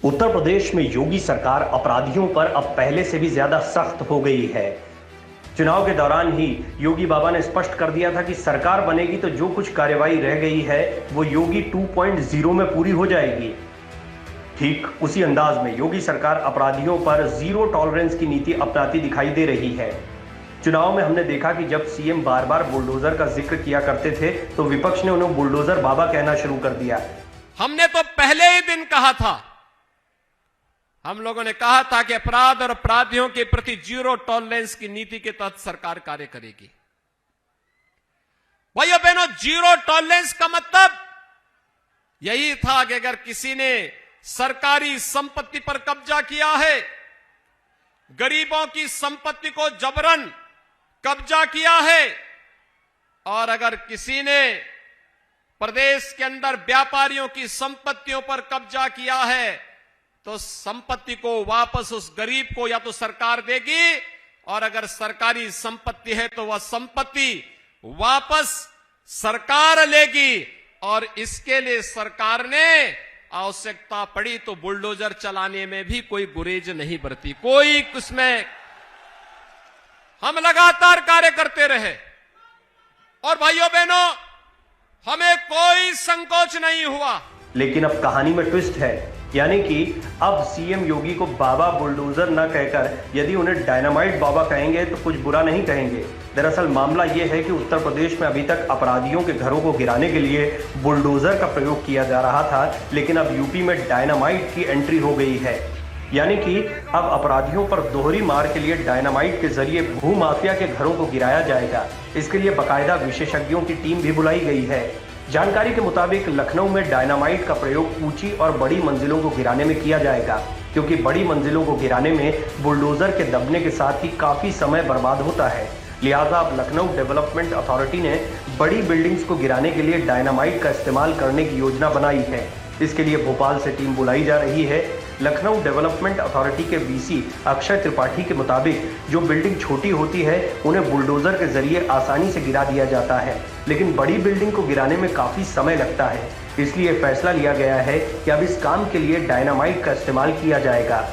उत्तर प्रदेश में योगी सरकार अपराधियों पर अब पहले से भी ज्यादा सख्त हो गई है। चुनाव के दौरान ही योगी बाबा ने स्पष्ट कर दिया था कि सरकार बनेगी तो जो कुछ कार्रवाई रह गई है वो योगी 2.0 में पूरी हो जाएगी। ठीक उसी अंदाज में योगी सरकार अपराधियों पर जीरो टॉलरेंस की नीति अपनाती दिखाई दे रही है। चुनाव में हमने देखा कि जब सीएम बार बार बुलडोजर का जिक्र किया करते थे तो विपक्ष ने उन्हें बुलडोजर बाबा कहना शुरू कर दिया। हमने तो पहले ही दिन कहा था, हम लोगों ने कहा था कि अपराध और अपराधियों के प्रति जीरो टॉलरेंस की नीति के तहत सरकार कार्य करेगी। भाइयों बहनों, जीरो टॉलरेंस का मतलब यही था कि अगर किसी ने सरकारी संपत्ति पर कब्जा किया है, गरीबों की संपत्ति को जबरन कब्जा किया है, और अगर किसी ने प्रदेश के अंदर व्यापारियों की संपत्तियों पर कब्जा किया है तो संपत्ति को वापस उस गरीब को या तो सरकार देगी, और अगर सरकारी संपत्ति है तो वह संपत्ति वापस सरकार लेगी। और इसके लिए सरकार ने आवश्यकता पड़ी तो बुलडोजर चलाने में भी कोई गुरेज नहीं बरती, कोई उसमें हम लगातार कार्य करते रहे। और भाइयों बहनों, हमें कोई संकोच नहीं हुआ। लेकिन अब कहानी में ट्विस्ट है, यानी कि अब सीएम योगी को बाबा बुलडोजर न कहकर यदि उन्हें डायनामाइट बाबा कहेंगे तो कुछ बुरा नहीं कहेंगे। दरअसल मामला यह है कि उत्तर प्रदेश में अभी तक अपराधियों के घरों को गिराने के लिए बुलडोजर का प्रयोग किया जा रहा था, लेकिन अब यूपी में डायनामाइट की एंट्री हो गई है। यानी कि अब अपराधियों पर दोहरी मार के लिए डायनामाइट के जरिए भूमाफिया के घरों को गिराया जाएगा। इसके लिए बाकायदा विशेषज्ञों की टीम भी बुलाई गई है। जानकारी के मुताबिक लखनऊ में डायनामाइट का प्रयोग ऊंची और बड़ी मंजिलों को गिराने में किया जाएगा, क्योंकि बड़ी मंजिलों को गिराने में बुलडोजर के दबने के साथ ही काफी समय बर्बाद होता है। लिहाजा अब लखनऊ डेवलपमेंट अथॉरिटी ने बड़ी बिल्डिंग्स को गिराने के लिए डायनामाइट का इस्तेमाल करने की योजना बनाई है। इसके लिए भोपाल से टीम बुलाई जा रही है। लखनऊ डेवलपमेंट अथॉरिटी के वीसी अक्षय त्रिपाठी के मुताबिक जो बिल्डिंग छोटी होती है उन्हें बुलडोजर के जरिए आसानी से गिरा दिया जाता है, लेकिन बड़ी बिल्डिंग को गिराने में काफी समय लगता है। इसलिए फैसला लिया गया है कि अब इस काम के लिए डायनामाइट का इस्तेमाल किया जाएगा।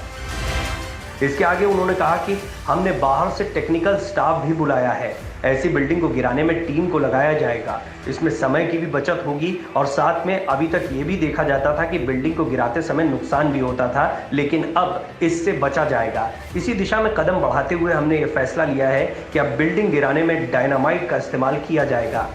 इसके आगे उन्होंने कहा कि हमने बाहर से टेक्निकल स्टाफ भी बुलाया है। ऐसी बिल्डिंग को गिराने में टीम को लगाया जाएगा। इसमें समय की भी बचत होगी, और साथ में अभी तक ये भी देखा जाता था कि बिल्डिंग को गिराते समय नुकसान भी होता था, लेकिन अब इससे बचा जाएगा। इसी दिशा में कदम बढ़ाते हुए हमने ये फैसला लिया है कि अब बिल्डिंग गिराने में डायनामाइट का इस्तेमाल किया जाएगा।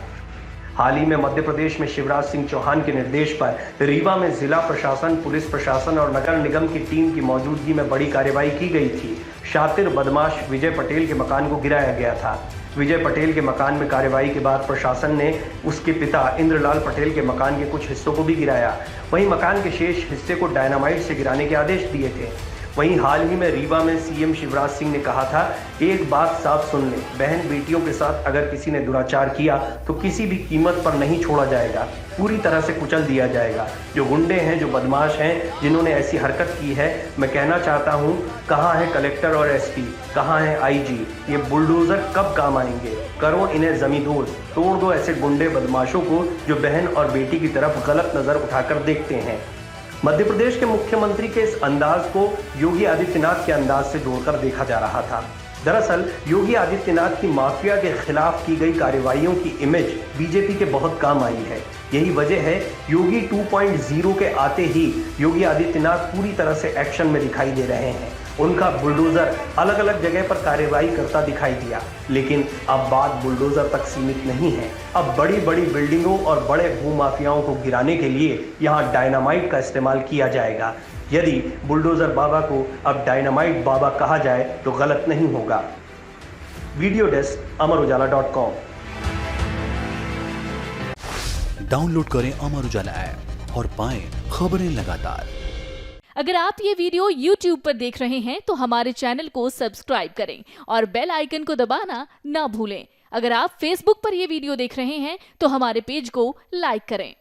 हाल ही में मध्य प्रदेश में शिवराज सिंह चौहान के निर्देश पर रीवा में जिला प्रशासन, पुलिस प्रशासन और नगर निगम की टीम की मौजूदगी में बड़ी कार्रवाई की गई थी। शातिर बदमाश विजय पटेल के मकान को गिराया गया था। विजय पटेल के मकान में कार्रवाई के बाद प्रशासन ने उसके पिता इंद्रलाल पटेल के मकान के कुछ हिस्सों को भी गिराया। वहीं मकान के शेष हिस्से को डायनामाइट से गिराने के आदेश दिए थे। वहीं हाल ही में रीवा में सीएम शिवराज सिंह ने कहा था, एक बात साफ सुन ले, बहन बेटियों के साथ अगर किसी ने दुराचार किया तो किसी भी कीमत पर नहीं छोड़ा जाएगा, पूरी तरह से कुचल दिया जाएगा। जो गुंडे हैं, जो बदमाश हैं, जिन्होंने ऐसी हरकत की है, मैं कहना चाहता हूं, कहां है कलेक्टर और एसपी, कहां है आईजी? ये बुलडोजर कब काम आएंगे? करो इन्हें जमींदोज, तोड़ दो ऐसे गुंडे बदमाशों को जो बहन और बेटी की तरफ गलत नजर उठाकर देखते हैं। मध्य प्रदेश के मुख्यमंत्री के इस अंदाज को योगी आदित्यनाथ के अंदाज से जोड़कर देखा जा रहा था। दरअसल योगी आदित्यनाथ की माफिया के खिलाफ की गई कार्रवाइयों की इमेज बीजेपी के बहुत काम आई है। यही वजह है योगी 2.0 के आते ही योगी आदित्यनाथ पूरी तरह से एक्शन में दिखाई दे रहे हैं। उनका बुलडोजर अलग अलग जगह पर कार्रवाई करता दिखाई दिया, लेकिन अब बात बुलडोजर तक सीमित नहीं है। अब बड़ी बड़ी बिल्डिंगों और बड़े भूमाफियाओं को गिराने के लिए यहां डायनामाइट का इस्तेमाल किया जाएगा। यदि बुलडोजर बाबा को अब डायनामाइट बाबा कहा जाए तो गलत नहीं होगा। Video desk अमरउजाला.com। डाउनलोड करें अमर उजाला ऐप और पाएं खबरें लगातार। अगर आप ये वीडियो YouTube पर देख रहे हैं तो हमारे चैनल को सब्सक्राइब करें और बेल आइकन को दबाना ना भूलें। अगर आप Facebook पर ये वीडियो देख रहे हैं तो हमारे पेज को लाइक करें।